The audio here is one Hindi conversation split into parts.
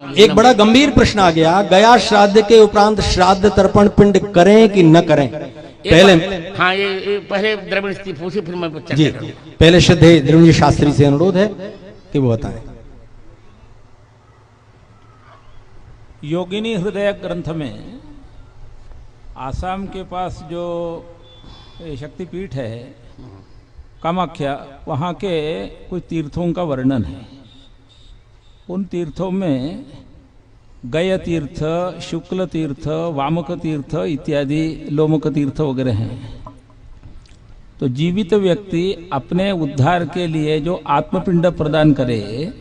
एक बड़ा गंभीर प्रश्न आ गया, गया श्राद्ध के उपरांत श्राद्ध तर्पण पिंड करें कि न करें। पहले हाँ ये पहले द्रविड़ से पूछी, फिर मैं जी पहले श्रद्धेय द्रविड़ जी शास्त्री से अनुरोध है कि वो बताएं। योगिनी हृदय ग्रंथ में आसाम के पास जो शक्तिपीठ है कामाख्या, वहाँ के कुछ तीर्थों का वर्णन है। उन तीर्थों में गय तीर्थ, शुक्ल तीर्थ, वामक तीर्थ इत्यादि लोमक तीर्थ वगैरह हैं। तो जीवित व्यक्ति अपने उद्धार के लिए जो आत्मपिंड प्रदान करे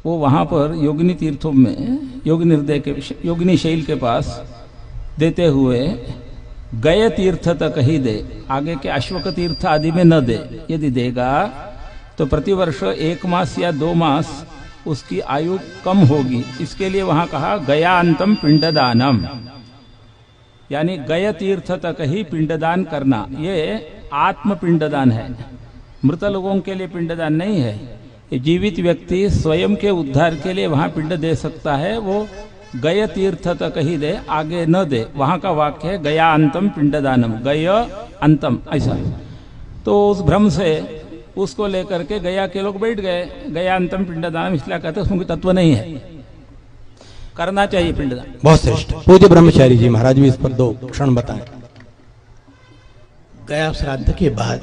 वो वहाँ पर योगिनी तीर्थों में योगिनी हृदय के योगिनी शैल के पास देते हुए गय तीर्थ तक ही दे, आगे के अश्वक तीर्थ आदि में न दे। यदि देगा तो प्रतिवर्ष 1 मास या 2 मास उसकी आयु कम होगी। इसके लिए वहां कहा गयान्तम पिंडदानम, यानी गय तीर्थ तक ही पिंडदान करना। ये आत्म पिंडदान है, मृत लोगों के लिए पिंडदान नहीं है। ये जीवित व्यक्ति स्वयं के उद्धार के लिए वहां पिंड दे सकता है, वो गय तीर्थ तक ही दे, आगे न दे। वहां का वाक्य है गयान्तम पिंडदानम, गय अंतम, ऐसा। तो उस भ्रम से उसको लेकर के गया के लोग बैठ गए, गया अंतम पिंडदान, इसलिए कहते उसमें कोई तत्व नहीं है, करना चाहिए पिंडदान। बहुत श्रेष्ठ। पूज्य ब्रह्मचारी जी महाराज भी इस पर 2 क्षण बताएं। गया श्राद्ध के बाद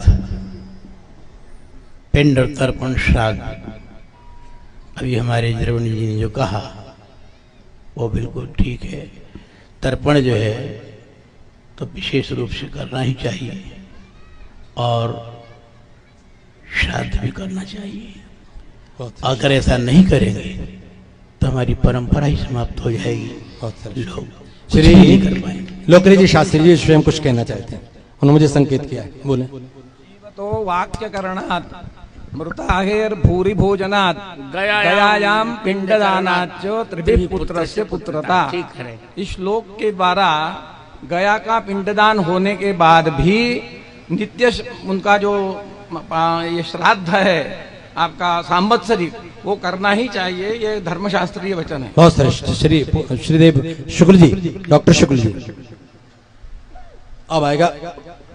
पिंड और तर्पण श्राद्ध, अभी हमारे द्रविड़ जी ने जो कहा वो बिल्कुल ठीक है। तर्पण जो है तो विशेष रूप से करना ही चाहिए और श्राद्ध भी करना चाहिए। अगर ऐसा नहीं करेंगे तो हमारी परंपरा ही समाप्त हो जाएगी, लोग श्री नहीं कर पाएंगे। लोकरी जी शास्त्री जी स्वयं कुछ कहना चाहते हैं, उन्होंने मुझे संकेत किया है, बोले। तो वाक्य करणात् मृताहेर भूरि भोजनात् गयायाम पिंडदानाच्च त्रिभिः पुत्रस्य पुत्रता। ठीक है। इस श्लोक के द्वारा गया का पिंडदान होने के बाद भी नित्य उनका जो ये श्राद्ध है आपका सांवत्सरिक, वो करना ही चाहिए। ये धर्मशास्त्रीय वचन है। बहुत श्रेष्ठ। श्रीदेव शुक्ल जी, डॉक्टर शुक्ल जी, अब आएगा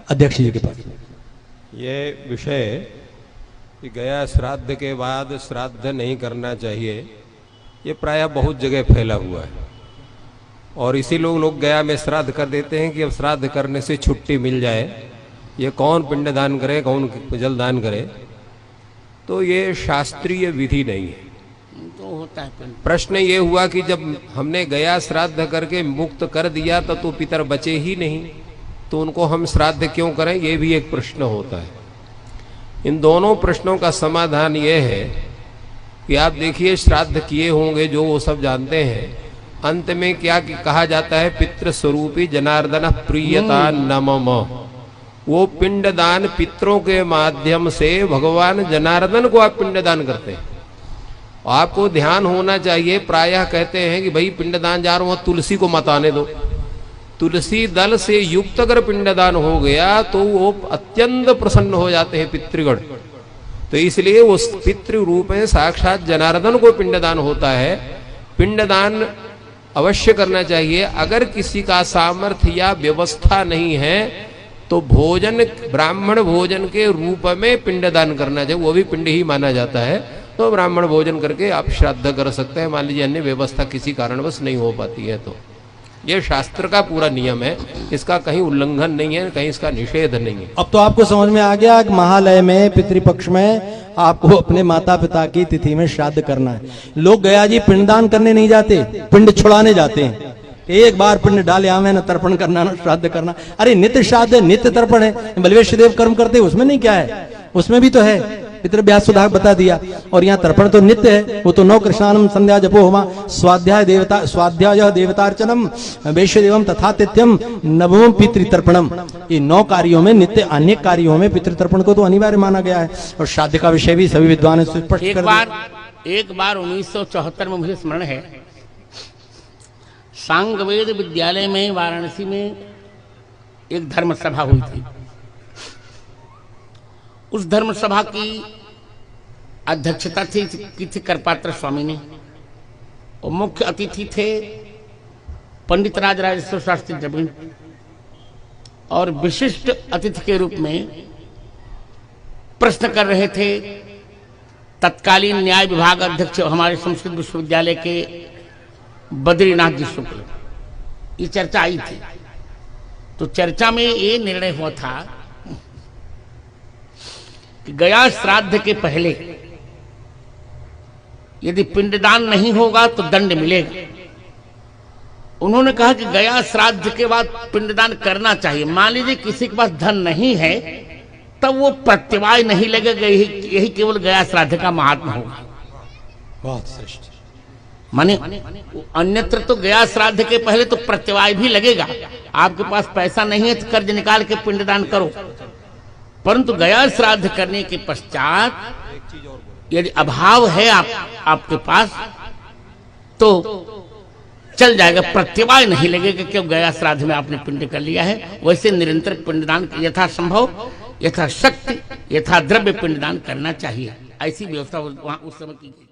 अध्यक्ष जी के पास। ये विषय कि गया श्राद्ध के बाद श्राद्ध नहीं करना चाहिए, ये प्रायः बहुत जगह फैला हुआ है और इसी लोग गया में श्राद्ध कर देते हैं कि अब श्राद्ध करने से छुट्टी मिल जाए। ये कौन पिंडदान करे, कौन जलदान करे, तो ये शास्त्रीय विधि नहीं है। तो होता है प्रश्न ये हुआ कि जब हमने गया श्राद्ध करके मुक्त कर दिया तो पितर बचे ही नहीं, तो उनको हम श्राद्ध क्यों करें, ये भी एक प्रश्न होता है। इन दोनों प्रश्नों का समाधान ये है कि आप देखिए श्राद्ध किए होंगे जो वो सब जानते हैं, अंत में क्या कहा जाता है, पितृ स्वरूपी जनार्दन प्रियता नमः। वो पिंडदान पितरों के माध्यम से भगवान जनार्दन को आप पिंडदान करते हैं। आपको ध्यान होना चाहिए, प्रायः कहते हैं कि भाई पिंडदान जा रहा हूं तुलसी को मत आने दो। तुलसी दल से युक्त अगर पिंडदान हो गया तो वो अत्यंत प्रसन्न हो जाते हैं पितृगण। तो इसलिए उस पितृ रूप में साक्षात जनार्दन को पिंडदान होता है। पिंडदान अवश्य करना चाहिए। अगर किसी का सामर्थ्य या व्यवस्था नहीं है तो भोजन, ब्राह्मण भोजन के रूप में पिंडदान करना चाहिए, वो भी पिंड ही माना जाता है। तो ब्राह्मण भोजन करके आप श्राद्ध कर सकते हैं। मान लीजिए अन्य व्यवस्था किसी कारणवश नहीं हो पाती है तो ये शास्त्र का पूरा नियम है, इसका कहीं उल्लंघन नहीं है, कहीं इसका निषेध नहीं है। अब तो आपको समझ में आ गया कि महालय में पितृपक्ष में आपको अपने माता पिता की तिथि में श्राद्ध करना है। लोग गया जी पिंडदान करने नहीं जाते, पिंड छुड़ाने जाते हैं। एक बार पिंड डाले आवे न तर्पण करना न श्राद्ध करना। अरे नित्य श्राद्ध है, नित्य तर्पण है। बलवेश देव कर्म करते उसमें नहीं क्या है, उसमें भी तो है। पितृव्यास सुधाक बता दिया। और यहाँ तर्पण तो नित्य है, वो तो 9 कृष्णानम संध्या जपो होमा स्वाध्याय देवतार्चनम वैश्य देवम तथा तिथ्यम नवम पितृतर्पणम। ये 9 कार्यों में नित्य अनेक कार्यों में पितृतर्पण को तो अनिवार्य माना गया है। और श्राद्ध का विषय भी सभी विद्वान स्पष्ट कर दिया। एक बार 1974 में मुझे स्मरण है, सांगवेद विद्यालय में वाराणसी में एक धर्म सभा हुई थी। उस धर्म सभा की अध्यक्षता की थी करपात्र स्वामी ने। और मुख्य अतिथि थे पंडित राजराजेश्वर शास्त्री द्रविड़, और विशिष्ट अतिथि के रूप में प्रश्न कर रहे थे तत्कालीन न्याय विभाग अध्यक्ष हमारे संस्कृत विश्वविद्यालय के बद्रीनाथ जी शुक्ल। ये चर्चा आई थी, तो चर्चा में ये निर्णय हुआ था कि गया श्राद्ध के पहले यदि पिंडदान नहीं होगा तो दंड मिलेगा। उन्होंने कहा कि गया श्राद्ध के बाद पिंडदान करना चाहिए। मान लीजिए किसी के पास धन नहीं है, तब वो प्रत्यवाय नहीं लगेगा, यही केवल गया श्राद्ध का महात्मा होगा। बहुत श्रेष्ठ। माने अन्यत्र तो गया श्राद्ध के पहले तो प्रत्यवाय भी लगेगा। आपके पास पैसा नहीं है तो कर्ज निकाल के पिंडदान करो, परंतु गया श्राद्ध करने के पश्चात यदि अभाव है आपके पास तो चल जाएगा, प्रत्यवाय नहीं लगेगा क्यों गया श्राद्ध में आपने पिंड कर लिया है। वैसे निरंतर पिंडदान यथासंभव, यथाशक्ति, यथा द्रव्य पिंडदान करना चाहिए। ऐसी व्यवस्था वहां उस समय की गई।